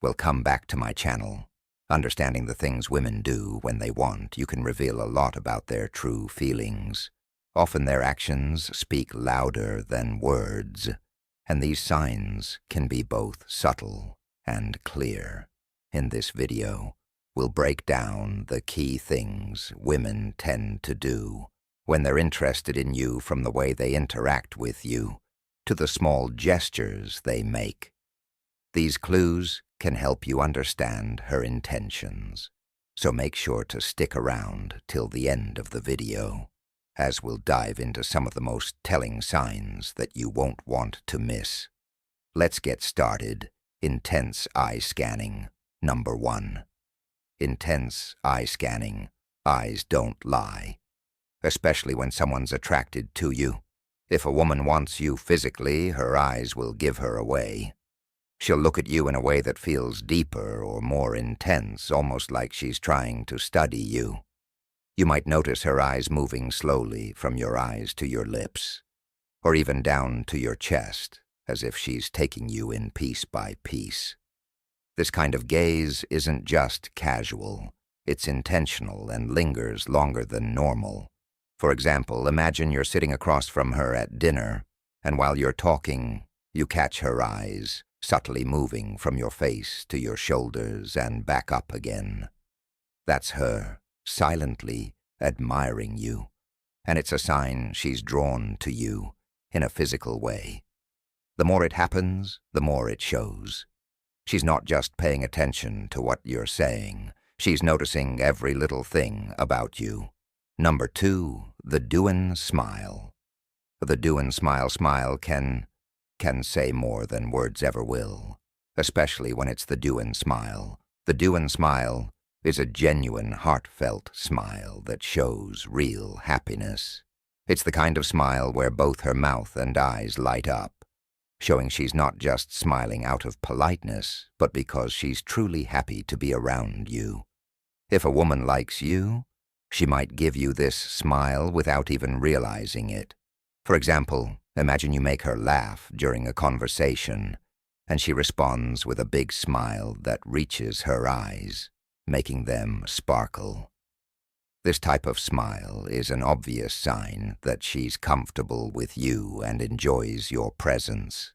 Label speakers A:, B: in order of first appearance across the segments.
A: Well, come back to my channel. Understanding the things women do when they want, you can reveal a lot about their true feelings. Often their actions speak louder than words, and these signs can be both subtle and clear. In this video, we'll break down the key things women tend to do when they're interested in you, from the way they interact with you to the small gestures they make. These clues can help you understand her intentions, so make sure to stick around till the end of the video, as we'll dive into some of the most telling signs that you won't want to miss. Let's get started. Intense eye scanning. Number 1. Intense eye scanning. Eyes don't lie. Especially when someone's attracted to you. If a woman wants you physically, her eyes will give her away. She'll look at you in a way that feels deeper or more intense, almost like she's trying to study you. You might notice her eyes moving slowly from your eyes to your lips, or even down to your chest, as if she's taking you in piece by piece. This kind of gaze isn't just casual, it's intentional and lingers longer than normal. For example, imagine you're sitting across from her at dinner, and while you're talking, you catch her eyes subtly moving from your face to your shoulders and back up again. That's her silently admiring you, and it's a sign she's drawn to you in a physical way. The more it happens, the more it shows. She's not just paying attention to what you're saying, she's noticing every little thing about you. Number 2, the doin' smile. The doin' smile can say more than words ever will, especially when it's the doin' smile. The doin' smile is a genuine, heartfelt smile that shows real happiness. It's the kind of smile where both her mouth and eyes light up, showing she's not just smiling out of politeness, but because she's truly happy to be around you. If a woman likes you, she might give you this smile without even realizing it. For example, imagine you make her laugh during a conversation, and she responds with a big smile that reaches her eyes, making them sparkle. This type of smile is an obvious sign that she's comfortable with you and enjoys your presence.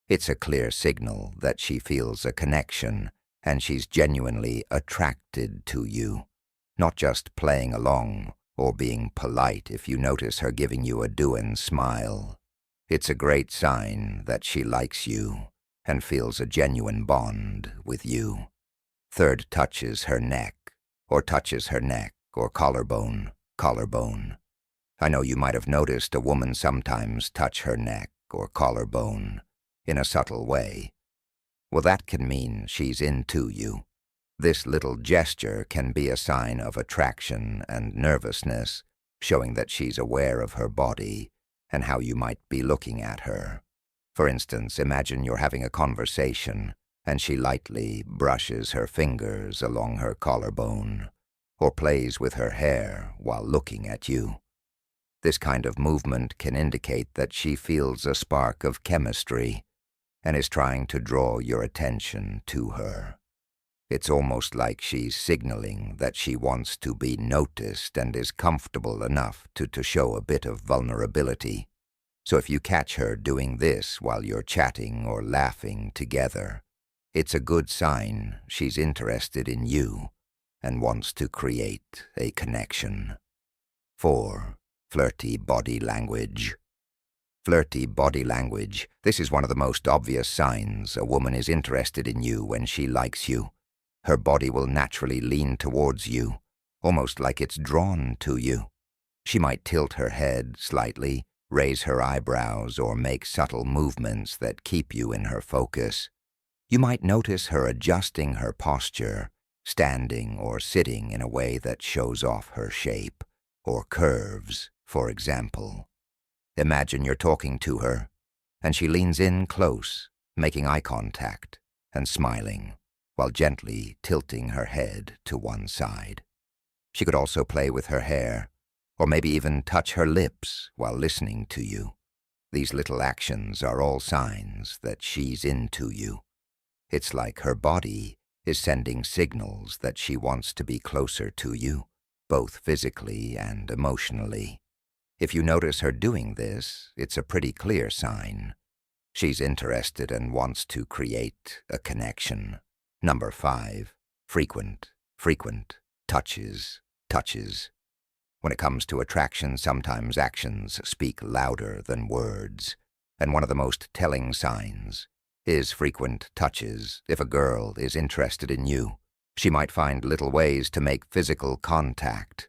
A: It's a clear signal that she feels a connection and she's genuinely attracted to you, not just playing along or being polite. If you notice her giving you a doin' smile, it's a great sign that she likes you and feels a genuine bond with you. Third, touches her neck or collarbone. I know you might have noticed a woman sometimes touch her neck or collarbone in a subtle way. Well, that can mean she's into you. This little gesture can be a sign of attraction and nervousness, showing that she's aware of her body and how you might be looking at her. For instance, imagine you're having a conversation and she lightly brushes her fingers along her collarbone or plays with her hair while looking at you. This kind of movement can indicate that she feels a spark of chemistry and is trying to draw your attention to her. It's almost like she's signaling that she wants to be noticed and is comfortable enough to show a bit of vulnerability. So if you catch her doing this while you're chatting or laughing together, it's a good sign she's interested in you and wants to create a connection. 4. Flirty body language. Flirty body language. This is one of the most obvious signs a woman is interested in you when she likes you. Her body will naturally lean towards you, almost like it's drawn to you. She might tilt her head slightly, raise her eyebrows, or make subtle movements that keep you in her focus. You might notice her adjusting her posture, standing or sitting in a way that shows off her shape or curves, for example. Imagine you're talking to her, and she leans in close, making eye contact and smiling, while gently tilting her head to one side. She could also play with her hair, or maybe even touch her lips while listening to you. These little actions are all signs that she's into you. It's like her body is sending signals that she wants to be closer to you, both physically and emotionally. If you notice her doing this, it's a pretty clear sign. She's interested and wants to create a connection. Number 5, frequent touches. When it comes to attraction, sometimes actions speak louder than words, and one of the most telling signs is frequent touches. If a girl is interested in you, she might find little ways to make physical contact,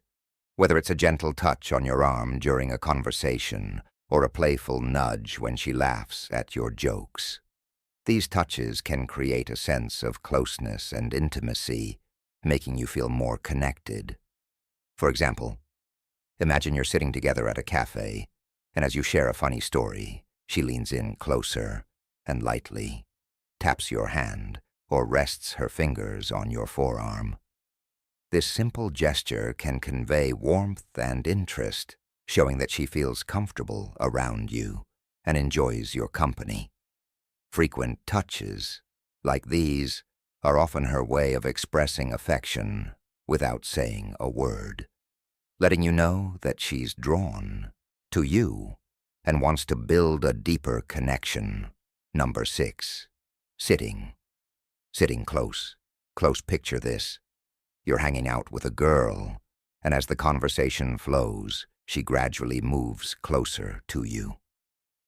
A: whether it's a gentle touch on your arm during a conversation or a playful nudge when she laughs at your jokes. These touches can create a sense of closeness and intimacy, making you feel more connected. For example, imagine you're sitting together at a cafe, and as you share a funny story, she leans in closer and lightly taps your hand or rests her fingers on your forearm. This simple gesture can convey warmth and interest, showing that she feels comfortable around you and enjoys your company. Frequent touches like these are often her way of expressing affection without saying a word, letting you know that she's drawn to you and wants to build a deeper connection. Number 6, sitting close. Picture this. You're hanging out with a girl, and as the conversation flows, she gradually moves closer to you.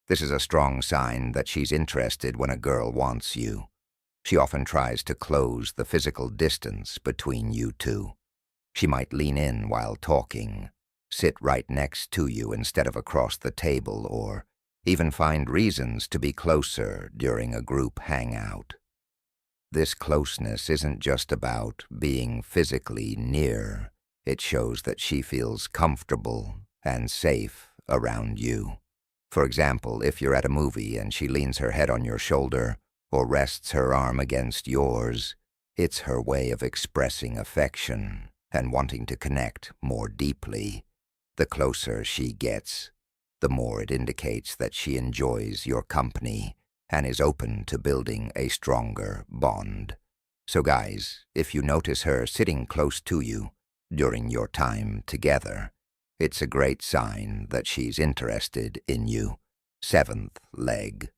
A: This is a strong sign that she's interested when a girl wants you. She often tries to close the physical distance between you two. She might lean in while talking, sit right next to you instead of across the table, or even find reasons to be closer during a group hangout. This closeness isn't just about being physically near. It shows that she feels comfortable and safe around you. For example, if you're at a movie and she leans her head on your shoulder or rests her arm against yours, it's her way of expressing affection and wanting to connect more deeply. The closer she gets, the more it indicates that she enjoys your company and is open to building a stronger bond. So guys, if you notice her sitting close to you during your time together, it's a great sign that she's interested in you. 7th leg.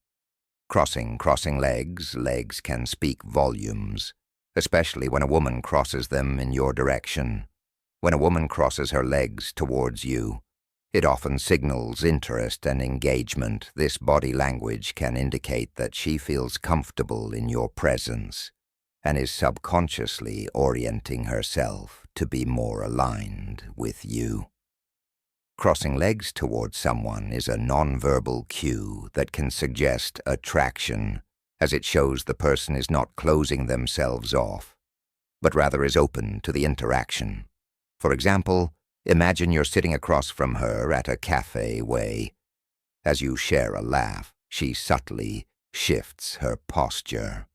A: Crossing legs. Legs can speak volumes, especially when a woman crosses them in your direction. When a woman crosses her legs towards you, it often signals interest and engagement. This body language can indicate that she feels comfortable in your presence and is subconsciously orienting herself to be more aligned with you. Crossing legs towards someone is a nonverbal cue that can suggest attraction, as it shows the person is not closing themselves off, but rather is open to the interaction. For example, imagine you're sitting across from her at a cafe way. As you share a laugh, she subtly shifts her posture,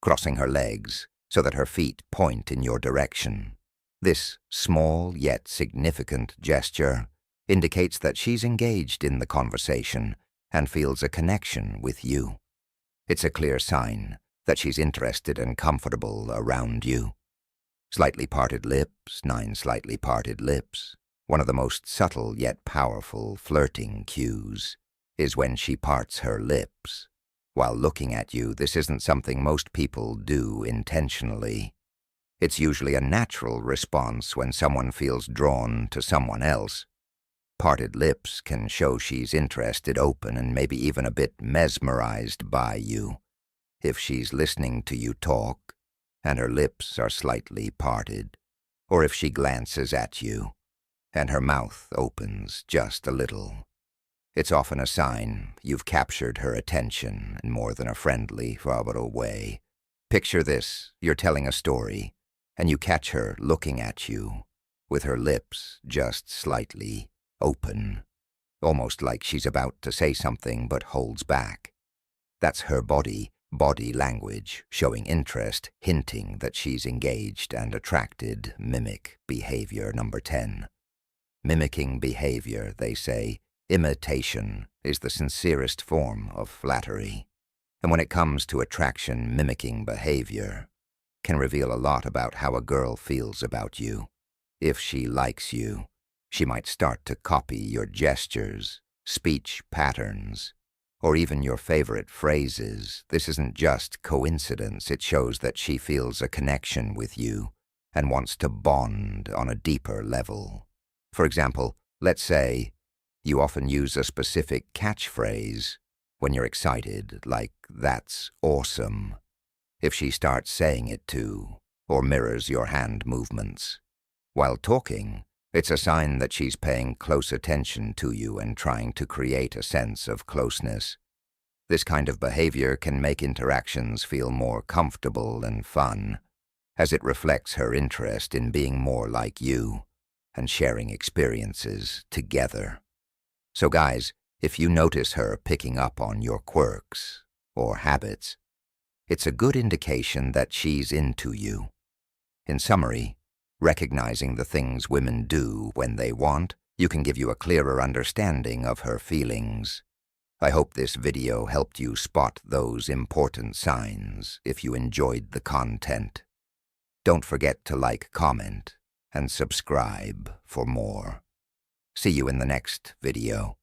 A: crossing her legs so that her feet point in your direction. This small yet significant gesture indicates that she's engaged in the conversation and feels a connection with you. It's a clear sign that she's interested and comfortable around you. Slightly parted lips, 9 slightly parted lips. One of the most subtle yet powerful flirting cues is when she parts her lips. While looking at you, this isn't something most people do intentionally. It's usually a natural response when someone feels drawn to someone else. Parted lips can show she's interested, open, and maybe even a bit mesmerized by you. If she's listening to you talk, and her lips are slightly parted, or if she glances at you, and her mouth opens just a little, it's often a sign you've captured her attention in more than a friendly, verbal way. Picture this: you're telling a story, and you catch her looking at you, with her lips just slightly open, almost like she's about to say something but holds back. That's her body language showing interest, hinting that she's engaged and attracted. Mimic behavior. Number 10. Mimicking behavior. They say imitation is the sincerest form of flattery. And when it comes to attraction, mimicking behavior can reveal a lot about how a girl feels about you. If she likes you, she might start to copy your gestures, speech patterns, or even your favorite phrases. This isn't just coincidence. It shows that she feels a connection with you and wants to bond on a deeper level. For example, let's say you often use a specific catchphrase when you're excited, like, "That's awesome." If she starts saying it too, or mirrors your hand movements while talking, it's a sign that she's paying close attention to you and trying to create a sense of closeness. This kind of behavior can make interactions feel more comfortable and fun, as it reflects her interest in being more like you and sharing experiences together. So guys, if you notice her picking up on your quirks or habits, it's a good indication that she's into you. In summary, recognizing the things women do when they want, you can give you a clearer understanding of her feelings. I hope this video helped you spot those important signs. If you enjoyed the content, don't forget to like, comment, and subscribe for more. See you in the next video.